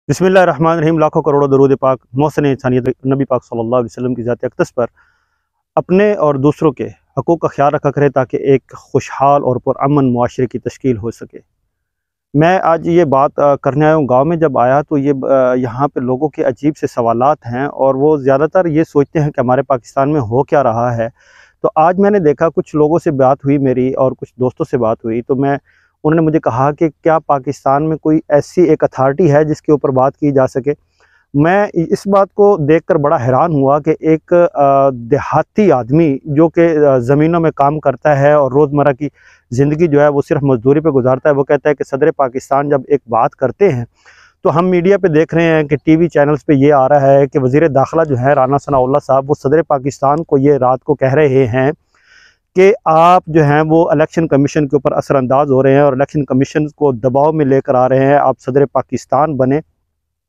बिस्मिल्लाहिर्रहमानिर्रहीम। लाखों करोड़ों दरूद पाक मोहसिन इंसानियत नबी पाक सल्लल्लाहु अलैहि वसल्लम की ज़ात अक़दस पर अपने और दूसरों के हक़ूक़ का ख्याल रखा करें ताकि एक खुशहाल और पुरअमन मुआशरे की तश्कील हो सके। मैं आज ये बात करने आया हूँ। गाँव में जब आया तो यहाँ पे लोगों के अजीब से सवालात हैं और वो ज़्यादातर ये सोचते हैं कि हमारे पाकिस्तान में हो क्या रहा है। तो आज मैंने देखा, कुछ लोगों से बात हुई मेरी और कुछ दोस्तों से बात हुई, तो उन्होंने मुझे कहा कि क्या पाकिस्तान में कोई ऐसी एक अथॉरिटी है जिसके ऊपर बात की जा सके। मैं इस बात को देखकर बड़ा हैरान हुआ कि एक देहाती आदमी जो कि ज़मीनों में काम करता है और रोज़मर्रा की ज़िंदगी जो है वो सिर्फ मज़दूरी पे गुजारता है, वो कहता है कि सदर पाकिस्तान जब एक बात करते हैं तो हम मीडिया पे देख रहे हैं कि टीवी चैनल्स पे ये आ रहा है कि वज़ीर दाखिला जो है राना सनाउल्लाह साहब, वो सदर पाकिस्तान को ये रात को कह रहे हैं कि आप जो हैं वो इलेक्शन कमीशन के ऊपर असरअंदाज हो रहे हैं और इलेक्शन कमीशन को दबाव में लेकर आ रहे हैं। आप सदर पाकिस्तान बने,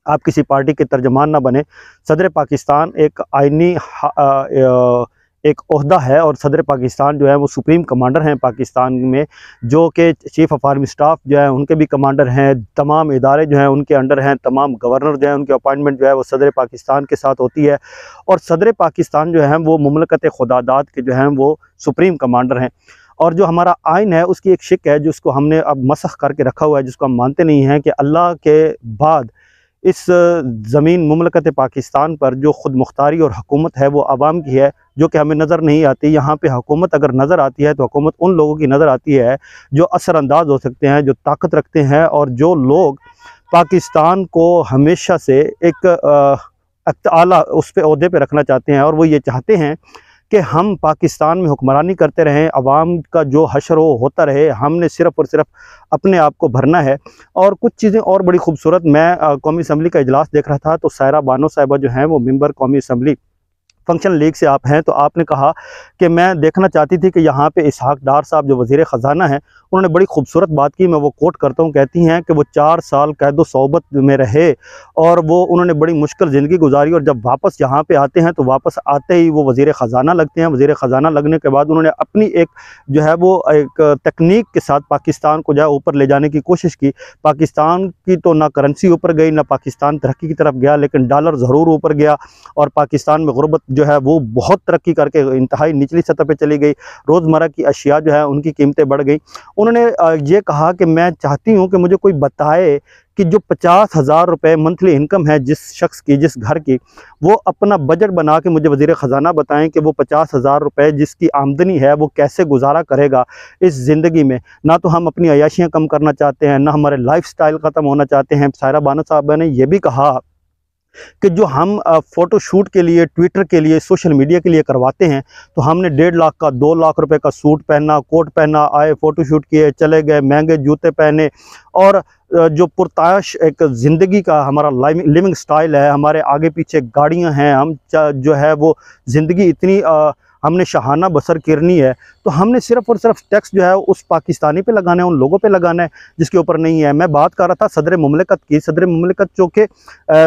आप किसी पार्टी के तर्जमान ना बने। सदर पाकिस्तान एक आइनी एक ओहदा है और सदर पाकिस्तान जो है वो सुप्रीम कमांडर हैं पाकिस्तान में, जो कि चीफ़ ऑफ आर्मी स्टाफ जो है उनके भी कमांडर हैं। तमाम इदारे जो हैं उनके अंडर हैं, तमाम गवर्नर जो हैं उनकी अपॉइंटमेंट जो है वो सदर पाकिस्तान के साथ होती है और सदर पाकिस्तान जो है वो मुमलकत खुदादात के जो हैं वो सुप्रीम कमांडर हैं। और जो हमारा आइन है उसकी एक शिक है जिसको हमने अब मसख करके रखा हुआ है, जिसको हम मानते नहीं हैं कि अल्लाह के बाद इस ज़मीन मुमलकत पाकिस्तान पर जो ख़ुद मुख्तारी और हुकूमत है वो आवाम की है, जो कि हमें नज़र नहीं आती। यहाँ पे हुकूमत अगर नज़र आती है तो हुकूमत उन लोगों की नज़र आती है जो असरअंदाज हो सकते हैं, जो ताकत रखते हैं और जो लोग पाकिस्तान को हमेशा से एक आला उस पे ओहदे पे रखना चाहते हैं और वो ये चाहते हैं कि हम पाकिस्तान में हुक्मरानी करते रहें, अवाम का जो हशर होता रहे, हमने सिर्फ़ और सिर्फ अपने आप को भरना है। और कुछ चीज़ें और बड़ी खूबसूरत, मैं कौमी असम्बली का इजलास देख रहा था तो सायरा बानो साहिबा जो हैं वो मेंबर कौमी असम्बली फंक्शन लीग से आप हैं, तो आपने कहा कि मैं देखना चाहती थी कि यहाँ पे इसहाक डार साहब जो वज़ीर ख़जाना हैं, उन्होंने बड़ी खूबसूरत बात की। मैं वो कोट करता हूँ, कहती हैं कि वो 4 साल कैद सोबत में रहे और वो उन्होंने बड़ी मुश्किल ज़िंदगी गुजारी और जब वापस यहाँ पे आते हैं तो वापस आते ही वो वज़ीर ख़जाना लगते हैं। वज़ीर ख़जाना लगने के बाद उन्होंने अपनी एक जो है वो एक तकनीक के साथ पाकिस्तान को जो है ऊपर ले जाने की कोशिश की। पाकिस्तान की तो ना करेंसी ऊपर गई, ना पाकिस्तान तरक्की की तरफ गया, लेकिन डॉलर ज़रूर ऊपर गया और पाकिस्तान में गुर्बत जो है वो बहुत तरक्की करके इंतहाई निचली सतह पे चली गई। रोज़मर्रा की अशिया जो है उनकी कीमतें बढ़ गई। उन्होंने ये कहा कि मैं चाहती हूँ कि मुझे कोई बताए कि जो 50,000 रुपये मंथली इनकम है जिस शख्स की, जिस घर की, वो अपना बजट बना के मुझे वज़ीर ख़जाना बताएं कि वो 50,000 रुपये जिसकी आमदनी है वो कैसे गुजारा करेगा इस ज़िंदगी में। ना तो हम अपनी अयाशियाँ कम करना चाहते हैं, ना हमारे लाइफ स्टाइल ख़त्म होना चाहते हैं। सायरा बानो साहबा ने यह भी कहा कि जो हम फ़ोटो शूट के लिए, ट्विटर के लिए, सोशल मीडिया के लिए करवाते हैं, तो हमने 1.5 लाख का, 2 लाख रुपए का सूट पहना, कोट पहना, आए फ़ोटो शूट किए, चले गए, महंगे जूते पहने और जो पुरताश एक ज़िंदगी का हमारा लिविंग स्टाइल है, हमारे आगे पीछे गाड़ियां हैं, हम जो है वो ज़िंदगी इतनी हमने शहाना बसर करनी है, तो हमने सिर्फ़ और सिर्फ टैक्स जो है उस पाकिस्तानी पे लगाना है, उन लोगों पे लगाना है जिसके ऊपर नहीं है। मैं बात कर रहा था सदर मुमलिकत की। सदर मुमलिकत जो कि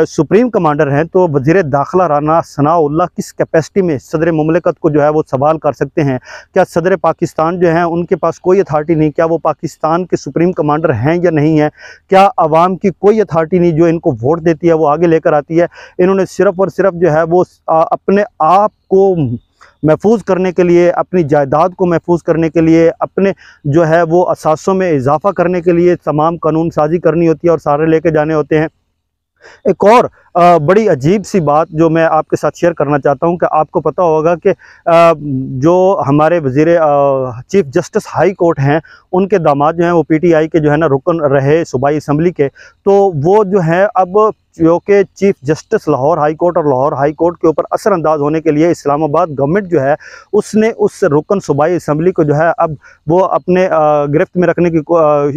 सुप्रीम कमांडर हैं, तो वज़ीर दाखिला राना सनाउल्लाह किस कैपेसिटी में सदर मुमलिकत को जो है वो सवाल कर सकते हैं? क्या सदर पाकिस्तान जो हैं उनके पास कोई अथॉरिटी नहीं? क्या वो पाकिस्तान के सुप्रीम कमांडर हैं या नहीं है? क्या आवाम की कोई अथॉरिटी नहीं जो इनको वोट देती है, वो आगे लेकर आती है? इन्होंने सिर्फ़ और सिर्फ जो है वो अपने आप को महफूज करने के लिए, अपनी जायदाद को महफूज करने के लिए, अपने जो है वो असासों में इजाफा करने के लिए तमाम कानून साजी करनी होती है और सारे लेके जाने होते हैं। एक और बड़ी अजीब सी बात जो मैं आपके साथ शेयर करना चाहता हूं कि आपको पता होगा कि जो हमारे वज़ीर चीफ जस्टिस हाई कोर्ट हैं, उनके दामाद जो हैं वो पीटीआई के जो है ना रुकन रहे सूबाई असम्बली के, तो वो जो हैं अब जो कि chief justice Lahore high court और लाहौर हाई कोर्ट के ऊपर असरअंदाज होने के लिए इस्लामाबाद गवर्नमेंट जो है उसने उस रुकन सूबाई असम्बली को जो है अब वो अपने गिरफ्त में रखने की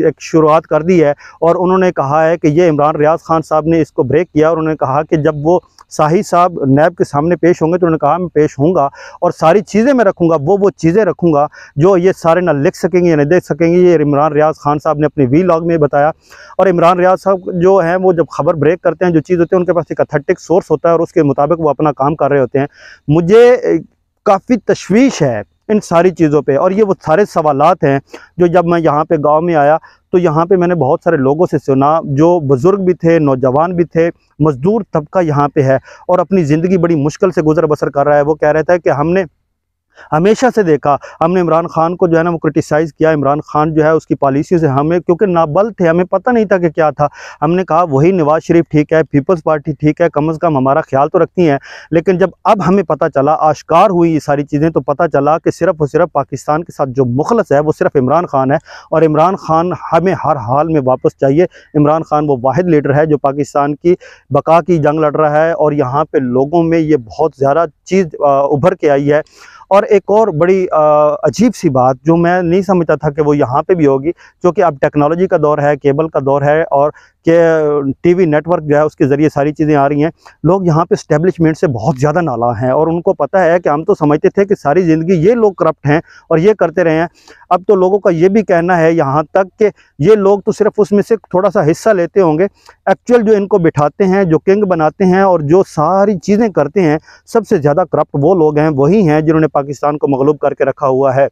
एक शुरुआत कर दी है और उन्होंने कहा है कि ये इमरान रियाज खान साहब ने इसको ब्रेक किया और उन्होंने कहा कि जब वो शाही साहब नैब के सामने पेश होंगे तो उन्होंने कहा मैं पेश होऊंगा और सारी चीज़ें मैं रखूँगा, वो चीज़ें रखूँगा जो ये सारे ना लिख सकेंगे या नहीं देख सकेंगे। ये इमरान रियाज खान साहब ने अपने वीलॉग में बताया। और इमरान रियाज साहब जो हैं वो जब खबर ब्रेक करते हैं, जो चीज़ होती है उनके पास एक अथेंटिक सोर्स होता है और उसके मुताबिक वो अपना काम कर रहे होते हैं। मुझे काफ़ी तशवीश है इन सारी चीज़ों पे। और ये वो सारे सवालात हैं जो जब मैं यहाँ पे गांव में आया तो यहाँ पे मैंने बहुत सारे लोगों से सुना, जो बुज़ुर्ग भी थे, नौजवान भी थे, मज़दूर तबका यहाँ पे है और अपनी ज़िंदगी बड़ी मुश्किल से गुजर बसर कर रहा है। वो कह रहा था कि हमने हमेशा से देखा, हमने इमरान खान को जो है ना वो क्रिटिसाइज़ किया। इमरान खान जो है उसकी पॉलिसी से हमें, क्योंकि नाबल थे, हमें पता नहीं था कि क्या था। हमने कहा वही नवाज़ शरीफ ठीक है, पीपल्स पार्टी ठीक है, कम से कम हमारा ख्याल तो रखती हैं। लेकिन जब अब हमें पता चला, आश्कार हुई ये सारी चीज़ें, तो पता चला कि सिर्फ़ और सिर्फ पाकिस्तान के साथ जो मुखलस है वो सिर्फ इमरान खान है। और इमरान खान हमें हर हाल में वापस चाहिए। इमरान खान वो वाहिद लीडर है जो पाकिस्तान की बका की जंग लड़ रहा है और यहाँ पे लोगों में ये बहुत ज़्यादा चीज़ उभर के आई है। और एक और बड़ी अजीब सी बात जो मैं नहीं समझता था कि वो यहाँ पे भी होगी, क्योंकि अब टेक्नोलॉजी का दौर है, केबल का दौर है और कि टीवी नेटवर्क जो है उसके ज़रिए सारी चीज़ें आ रही हैं। लोग यहाँ पे इस्टेब्लिशमेंट से बहुत ज़्यादा नाला हैं और उनको पता है कि हम तो समझते थे कि सारी ज़िंदगी ये लोग करप्ट हैं और ये करते रहे हैं। अब तो लोगों का ये भी कहना है यहाँ तक कि ये लोग तो सिर्फ उसमें से थोड़ा सा हिस्सा लेते होंगे। एक्चुअल जो इनको बिठाते हैं, जो किंग बनाते हैं और जो सारी चीज़ें करते हैं, सबसे ज़्यादा करप्ट वो लोग हैं, वही हैं जिन्होंने पाकिस्तान को मगलूब करके रखा हुआ है।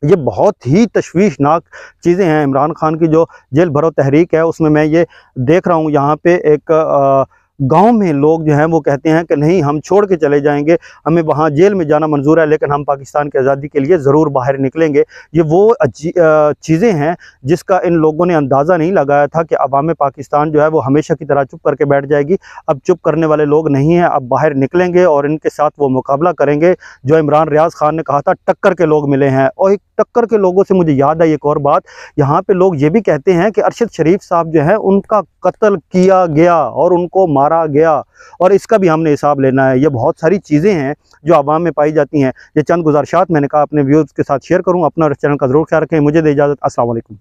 ये बहुत ही तशवीशनाक चीज़ें हैं। इमरान खान की जो जेल भरो तहरीक है उसमें मैं ये देख रहा हूँ, यहाँ पे एक गांव में लोग जो हैं वो कहते हैं कि नहीं, हम छोड़ के चले जाएंगे, हमें वहाँ जेल में जाना मंजूर है, लेकिन हम पाकिस्तान की आज़ादी के लिए ज़रूर बाहर निकलेंगे। ये वो चीज़ें हैं जिसका इन लोगों ने अंदाज़ा नहीं लगाया था कि अवाम पाकिस्तान जो है वो हमेशा की तरह चुप करके बैठ जाएगी। अब चुप करने वाले लोग नहीं हैं, अब बाहर निकलेंगे और इनके साथ वो मुकाबला करेंगे। जो इमरान रियाज खान ने कहा था टक्कर के लोग मिले हैं, और एक टक्कर के लोगों से मुझे याद आई एक और बात। यहाँ पे लोग ये भी कहते हैं कि अरशद शरीफ साहब जो है उनका कत्ल किया गया और उनको मारा गया, और इसका भी हमने हिसाब लेना है। ये बहुत सारी चीज़ें हैं जो आवाम में पाई जाती हैं। ये चंद गुजारिशात मैंने कहा अपने व्यूज़ के साथ शेयर करूँ। अपना और चैनल का ज़रूर ख्याल रखें। मुझे दे इजाज़त। अस्सलाम वालेकुम।